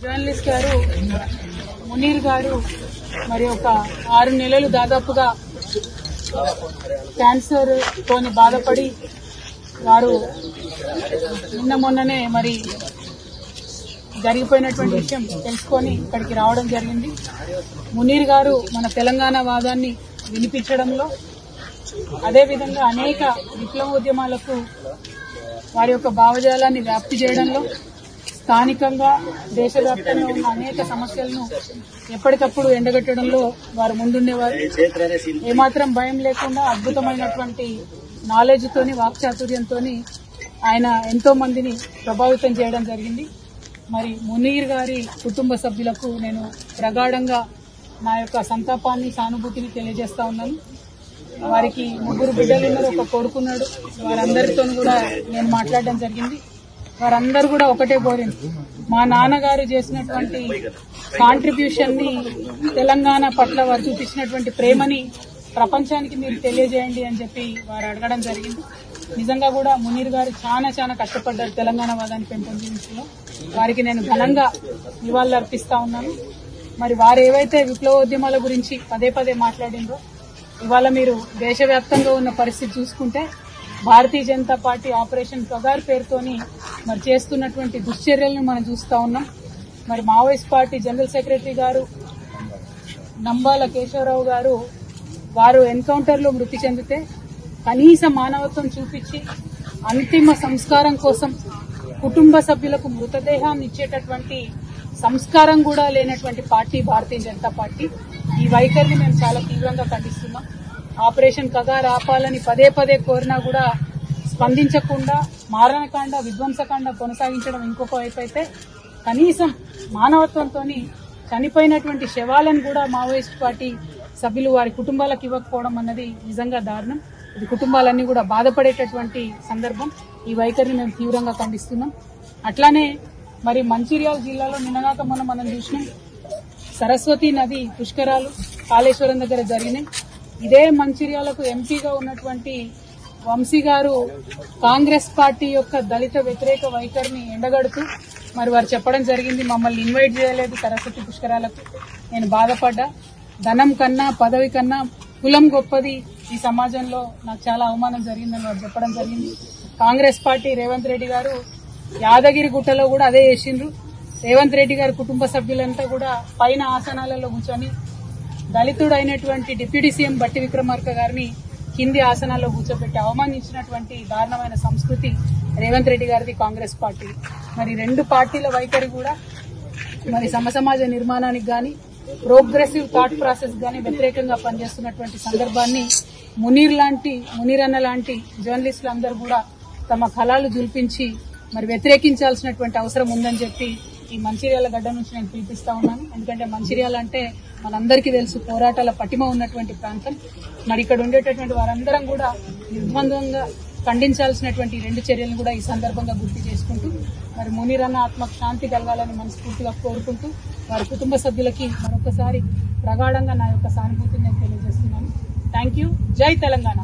Journalist గారు మునీర్ గారు మరి ఒక 6 నెలలు దాదాపుగా క్యాన్సర్ తోని బాధపడి వారు మొన్ననే మరి జరిగిపోయినటువంటి విషయం తెలుసుకొని ఇక్కడికి రావడం జరిగింది. మునీర్ గారు మన తెలంగాణ వాదాన్ని వినిపించడంలో, అదేవిధంగా అనేక విప్లవోద్యమాలకు వారి యొక్క భావజాలాన్ని వ్యాప్తి చేయడంలో, స్థానికంగా దేశవ్యాప్తంగా ఉన్న అనేక సమస్యలను ఎప్పటికప్పుడు ఎండగట్టడంలో వారు ముందుండేవారు. ఏమాత్రం భయం లేకుండా అద్భుతమైనటువంటి నాలెడ్జ్ తోని, వాక్చాతుర్యంతో ఆయన ఎంతో మందిని ప్రభావితం చేయడం జరిగింది. మరి మునీర్ గారి కుటుంబ సభ్యులకు నేను ప్రగాఢంగా నా యొక్క సంతాపాన్ని, సానుభూతిని తెలియజేస్తా ఉన్నాను. వారికి 3 బిడ్డలున్నారు, ఒక కొడుకున్నాడు. వారందరితో కూడా నేను మాట్లాడడం జరిగింది. వారందరూ కూడా ఒకటే కోరింది, మా నాన్నగారు చేసినటువంటి కాంట్రిబ్యూషన్ ని, తెలంగాణ పట్ల వారు చూపించినటువంటి ప్రేమని ప్రపంచానికి మీరు తెలియజేయండి అని చెప్పి వారు అడగడం జరిగింది. నిజంగా కూడా మునీర్ గారు చాలా కష్టపడ్డారు తెలంగాణ వాదాన్ని పెంపొందించడంలో. వారికి నేను ఘనంగా నివాళులు అర్పిస్తా ఉన్నాను. మరి వారు ఏవైతే విప్లవోద్యమాల గురించి పదే మాట్లాడిందో, ఇవాళ మీరు దేశవ్యాప్తంగా ఉన్న పరిస్థితి చూసుకుంటే భారతీయ జనతా పార్టీ ఆపరేషన్ కగార్ పేరుతోని మరి చేస్తున్నటువంటి దుశ్చర్యలను మనం చూస్తా ఉన్నాం. మరి మావోయిస్ట్ పార్టీ జనరల్ సెక్రటరీ గారు నంబాల కేశవరావు గారు వారు ఎన్కౌంటర్ లో మృతి చెందితే కనీస మానవత్వం చూపించి అంతిమ సంస్కారం కోసం కుటుంబ సభ్యులకు మృతదేహాన్ని ఇచ్చేటటువంటి సంస్కారం కూడా లేనటువంటి పార్టీ భారతీయ జనతా పార్టీ. ఈ వైఖరిని మేము చాలా తీవ్రంగా ఖండిస్తున్నాం. ఆపరేషన్ కగార్ ఆపాలని పదే కోరినా కూడా స్పందించకుండా మారణకాండ, విధ్వంసకాండ కొనసాగించడం ఇంకొక వైపు అయితే, కనీసం మానవత్వంతో చనిపోయినటువంటి శవాలను కూడా మావోయిస్ట్ పార్టీ సభ్యులు వారి కుటుంబాలకు ఇవ్వకపోవడం అన్నది నిజంగా దారుణం. ఇది కుటుంబాలన్నీ కూడా బాధపడేటటువంటి సందర్భం. ఈ వైఖరిని మేము తీవ్రంగా ఖండిస్తున్నాం. అట్లానే మరి మంచిర్యాల జిల్లాలో నిన్నగాక మనం చూసినాం, సరస్వతి నది పుష్కరాలు కాళేశ్వరం దగ్గర జరిగినాయి. ఇదే మంచిర్యాలకు ఎంపీగా ఉన్నటువంటి వంశీ గారు కాంగ్రెస్ పార్టీ యొక్క దళిత వ్యతిరేక వైఖరిని ఎండగడుతూ మరి వారు చెప్పడం జరిగింది, మమ్మల్ని ఇన్వైట్ చేయలేదు సరస్వతి పుష్కరాలకు. నేను బాధపడ్డా. ధనం కన్నా, పదవి కన్నా కులం గొప్పది ఈ సమాజంలో, నాకు చాలా అవమానం జరిగిందని వారు చెప్పడం జరిగింది. కాంగ్రెస్ పార్టీ రేవంత్ రెడ్డి గారు యాదగిరి గుట్టలో కూడా అదే చేసిండ్రు. రేవంత్ రెడ్డి గారి కుటుంబ సభ్యులంతా కూడా పైన ఆసనాలలో కూర్చొని దళితుడు అయినటువంటి డిప్యూటీ సీఎం బట్టి విక్రమార్క గారిని కింది ఆసనాల్లో కూర్చోబెట్టి అవమానించినటువంటి దారుణమైన సంస్కృతి రేవంత్ రెడ్డి గారిది, కాంగ్రెస్ పార్టీ. మరి 2 పార్టీల వైఖరి కూడా మరి సమసమాజ నిర్మాణానికి గాని, ప్రోగ్రెసివ్ థాట్ ప్రాసెస్ గాని వ్యతిరేకంగా పనిచేస్తున్నటువంటి సందర్భాన్ని మునీర్ అన్న లాంటి జర్నలిస్టులు అందరూ కూడా తమ కళాలు జుల్పించి మరి వ్యతిరేకించాల్సినటువంటి అవసరం ఉందని చెప్పి ఈ మంచిర్యాల గడ్డ నుంచి నేను పిలిపిస్తా ఉన్నాను. ఎందుకంటే మంచిర్యాల అంటే మనందరికీ తెలుసు, పోరాటాల పటిమ ఉన్నటువంటి ప్రాంతం. మరి ఇక్కడ ఉండేటటువంటి వారందరం కూడా నిర్బంధంగా ఖండించాల్సినటువంటి 2 చర్యలను కూడా ఈ సందర్భంగా గుర్తు చేసుకుంటూ, మరి మునీర్ అన్న ఆత్మకు శాంతి కలగాలని మనస్ఫూర్తిగా కోరుకుంటూ, వారి కుటుంబ సభ్యులకి మరొకసారి ప్రగాఢంగా నా యొక్క సానుభూతిని నేను తెలియజేస్తున్నాను. Thank you. జై తెలంగాణ.